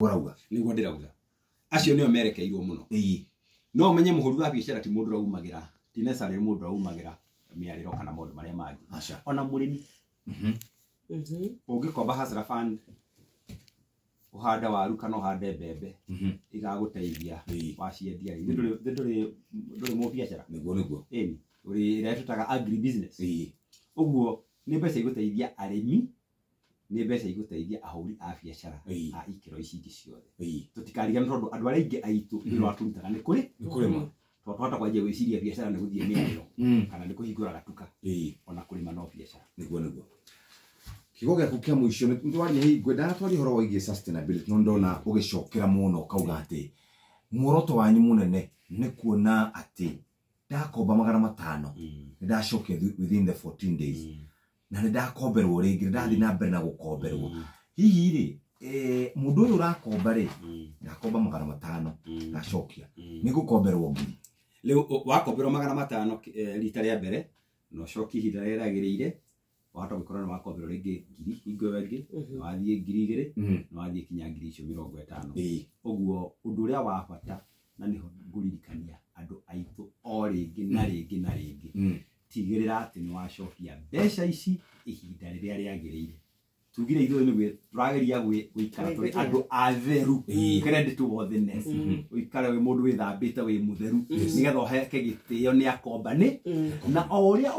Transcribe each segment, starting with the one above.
urauga niguo ndirauga acio nio merekeirwo muno no umenye muhuru wa biashara ti mundu raumagira ti necessary mundu raumagira miariro kana mundu maria mangi ona murimi ungikomba Hustler Fund uhanda waru kana uhande mbembe igaguteithia waciendia nduri mu biashara niguo uri iretutaga agri business uguo ni mbeca iguteithia arimi ni mbeca iguteithia ahuri a biashara a ikiro ici ingi ciothe tutikariga tondu andu aria ingi aitu ni rwaturutaga ni kuri twahota kwanjia gwiciria biashara ni guthie miariro kana ni kuhingura gatuka ona kurima no biashara niguo kigo gyaku kia muicio ndwaria hi ngwenda twari horo wigie sustainability no ndona ugicokera muno kauga ati muoroto wanyu munene ni kuona ati ndakomba $500 ndacoke within the 14 days na ndakomberwo ringi ndathi na mbere na gukomberwo hihi ri mundu uyu urakomba ri ndakomba $500 ndacokia ni gukomberwo ngiri leo wakomberwo $500 rita ria mbere no coki ihinda ria ragirire wahota gukorana wakomberwo ringi ngiri hingo wengi wathie ngiri 2 no wathie kinya ngiri 50 uguo undu uria wa bata na niho nguririkania andu aitu o ringi na ringi na ringi tigirira ati ni wacokia mbeca ici ihinda riria riagirire tugire ithuĩ nĩguo tũrageria gwĩkara tũrĩ andũ atheru credit to worthiness ũikare wĩ mũndũ wĩthambĩte wĩ mũtheru nĩgetha ũheke gĩtĩo nĩ akombani na o ũrĩa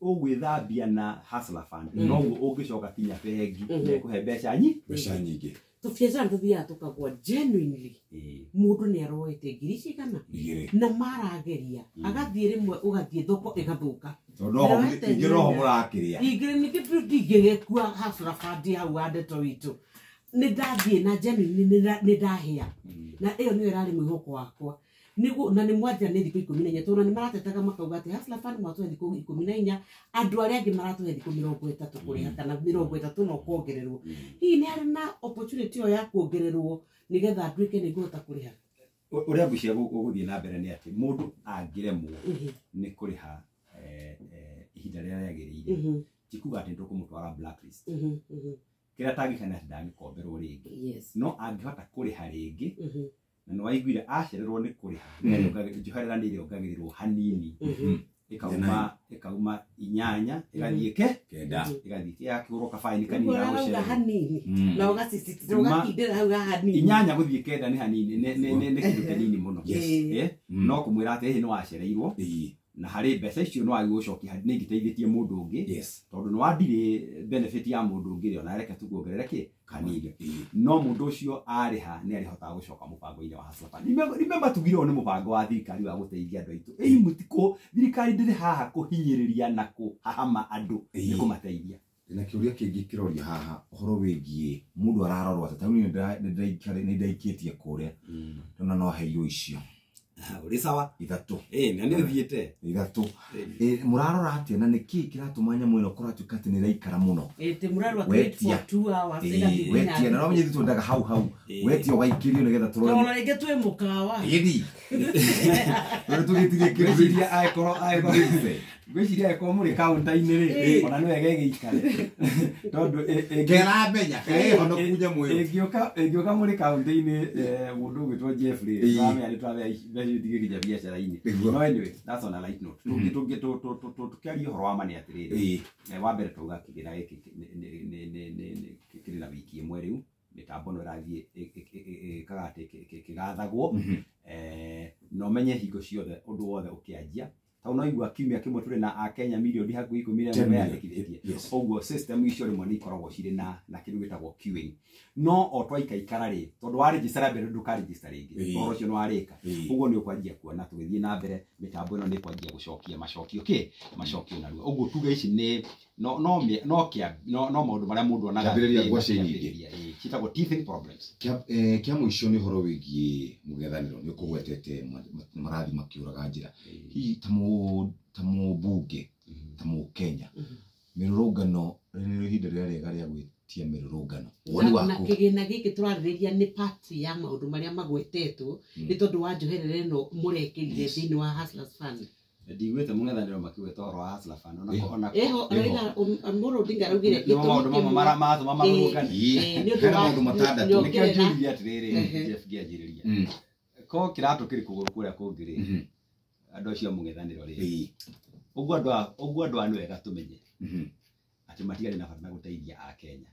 ũgwĩthambia na Hustler Fund noguo ũngĩcoka kinya bengi nĩkũhe mbeca nyingĩ tubiacara tuthia tukagwa genuinely mundu ni aroete ngiri cigana na marageria agathie rimwe ugathie thoko igathuka no ngiroho murakiria igire ni kitu digegekua Hustler Fund hau adeto witu ni ndathie na genuinely ni ndahia na iyo niyo rari mwihoko wakwa nigu na ni mwajira ni thikũ 14 tona ni maratetaga makauga ati Hustler Fund mwatu thikũ 14 andu aria angi maratu thikũ 30 kuriha kana 30 no kuongererwo hihi ni ari na opportunity ya kuongererwo nigetha atuike ni guota kuriha uria ngwĩciria gũgũthiĩ na mbere nĩ atĩ mũndũ angĩremwo nĩ kũrĩha ihinda rĩrĩa rĩagĩrĩire tikuga atĩ ndũkũmũtwara blacklist kĩrĩa tangĩkana atĩ ndangĩkomberwo rĩngĩ no angĩhota kũrĩha rĩngĩ na no waiguire acererwo nĩ kũrĩha njoherera nĩ ĩrĩongagĩrĩrwo hanini ikauma 8 igathiĩ kenda igathiĩ yakĩhũrwo kabaini kanini na gũcererwo hanini na ũgacicitĩrwo ũgakindĩra hau hanini 8 gũthiĩ kenda nĩ hanini nĩ kĩndũ kĩnini mũno no kũmwĩra atĩ hihi nĩ wacereirwo na harĩ mbeca icio no agĩgũcokia nĩ ingĩteithĩtie mũndũ ũngĩ tondũ nĩ wandire benefit ya mũndũ ũngĩ rĩo na reke tukuongerere kanini no mũndũ ũcio arĩha nĩ arĩhotaga gũcoka mũbango-inĩ wa Hustler Fund remember tugire nĩ mũbango wa thirikari wa gũteithia andũ aitũ mũtiko thirikari ndĩrĩ haha kũhinyĩrĩria na kũhahama andũ nĩ kũmateithia na kiuria kĩngĩ kĩroria haha ũhoro wĩgiĩ mũndũ ararorwo atĩ nĩ ndaikĩtie kũrĩa ndona no heirwo icio uri sawa ithatu na nĩ ũthiĩte ithatu murarora atĩ na nĩkĩ kĩratũma nyamũ ĩno kũratuĩka atĩ nĩ ĩraikara mũno murarora for 2 hours wetia na no menye twendaga hau wetia ũgaikĩrio nĩgetha tũrore ona rĩngĩ twĩ mũkawa ĩdi tũrĩ tũgĩtirie kĩrĩa aĩkorwo gwĩciria eko mũrĩ kaunta-inĩ rĩ ona nĩ wega gĩikare tondũ kĩramenya kĩhono kunya mwĩrĩ ĩngĩũka mũrĩ kaunta-inĩ mũndũ ũgwĩtwo Jeffrey tũramenya nĩ tũramenya nginya biacara-inĩ no anyway that's on a light note tũkĩaria ũhoro wa mani atĩrĩrĩ wa mbere tũuga kĩgĩna gĩkĩ kĩrĩ na wiki ĩmwe rĩu mĩtambo no ĩrathiĩ kĩgathagwo no menye hingo ciothe ũndũ wothe ũkĩanjia tau no igua kimia kimwe turi na Akenya milioni hakuhĩ 10 milioni yandĩkithĩtie ũguo system icio rĩmwe nĩ ikoragwo cirĩ na kĩndũ gĩtagwo queuing no o twaikaikara rĩ tondũ wa register mbere ndũka-register rĩngĩ ũhoro ũcio nĩ warĩka ũguo nĩ ũkwanjia kuona tũgĩthiĩ na mbere mĩtambo ĩno nĩ ĩkwanjia gũcokia macokio narua ũguo tuge ici nĩ no maũndũ marĩa mũndũ onaga citagwo teething problems kia mũico nĩ ũhoro wĩgiĩ mũgethanĩro nĩ ũkũgwetete marathi makĩũraga njĩra hihi ta mũmbunge ta mũkenya mĩrũrũngano nĩ ihinda rĩrĩa rĩega rĩa gwĩtia mĩrũrũngano woni waku na kĩgĩna gĩkĩ tũrarĩrĩria nĩ part ya maũndũ marĩa magwetetwo nĩ tondũ wa njoherera ĩno mũrekĩrire thĩinĩ wa Hustler Fund ndigwete mũng'ethanĩro makiugĩte ũhoro wa Hustler Fund ona eho Raila Amolo Odinga araugire maũndũ mamwe maratũma marũrũngane nĩ hena maũndũ matandatũ nĩkĩo njũririe atĩrĩrĩ Jeff ngĩanjĩrĩria ko kĩratũ kĩrĩ kũgũrũ kũrĩa kũngĩ rĩ andũ acio mũng'ethanĩro rĩ ũguo andũ anĩ wega tũmenye atĩ matigarĩ na bata na gũteithia a Kenya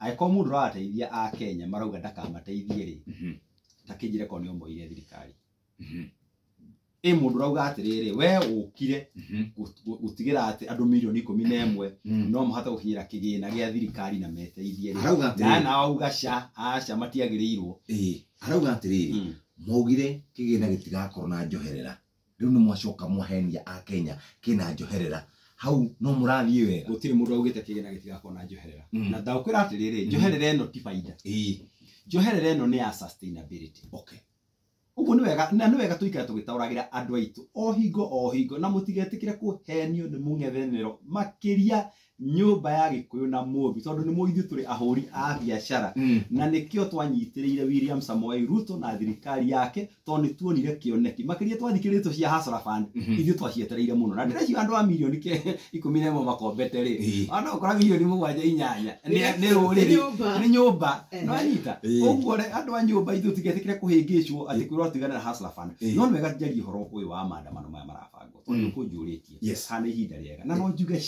angĩkorwo mũndũ ũrateithia a Kenya marauga ndakamateithie rĩ ta kĩnjĩre ko nĩ omoire thirikari mũndũ rauga atĩrĩrĩ we ũkire gũtigĩra atĩ andũ milioni 11 no mũhate gũkinyĩra kĩgĩna gĩa thirikari na meteithie rĩ na auga aca matiagĩrĩirwo arauga atĩrĩrĩ maugire kĩgĩna gĩtigakorwo na njoherera rĩu nĩ mwacoka mwahenia a Kenya kĩna njoherera hau no mũrathiĩ wega gũtirĩ mũndũ augĩte kĩgĩna gĩtigakorwo na njoherera na ndaũkwĩra atĩrĩrĩ njoherera ĩno ti faida njoherera ĩno nĩ ya sustainability uguo nĩ wega na nĩ wega tũikare tũgĩtaũragĩra andũ aitũ o hingo na mũtigetĩkĩre kũhenio nĩ mũng'ethanĩro makĩria nyũmba ya Gĩkũyũ na Mũmbi tondũ nĩ mũithĩ tũrĩ ahũri a biacara na nĩkĩo twanyitĩrĩire William Samoei Ruto na thirikari yake tondũ nĩ tuonire kĩoneki makĩria twathikĩrĩtwo cia Hustler Fund ithuĩ twacietereire mũno na ndĩreciria andũ a milioni 11 makombete rĩ ona ũkora milioni 7-8 nĩ rũrĩrĩ nĩ nyũmba no anyita ũguo andũ a nyũmba ithuĩ tigetĩkĩre kũhĩngĩcwo atĩ kwĩrwo tigana na Hustler Fund no nĩ wega njarie ũhoro ũyũ wa maandamano maya marabangwo tondũ nĩ kũnjũrĩtie kana ihinda rĩega na no njuge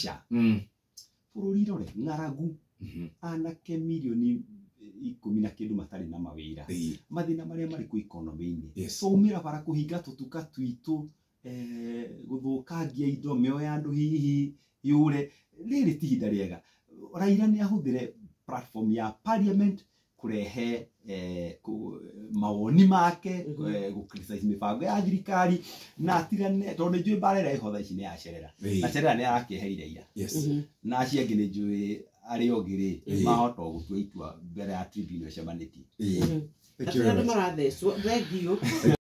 bũrũri rore ng'aragu anake milioni 10 na kĩndũ matarĩ na mawĩra mathĩna marĩa marĩ ku economy-inĩ twaumĩra bara kũhinga tũtuka twitũ gũthũkangia indo mĩoyo ya andũ hihi yũre rĩrĩ ti ihinda rĩega Raila nĩ ahũthĩre platform ya parliament kurehe mawoni make gũcriticize mĩbango ya thirikari na atigane tondũ njũĩ mbara ĩrĩa ĩho thaa ici nĩ yacerera na cerera nĩ arakĩeherire ira na acio angĩ nĩ njũĩ arĩa ũngĩ rĩ mahota gũtua itua mbere ya tribunal ĩcemanĩtie andũ marathecwo thengio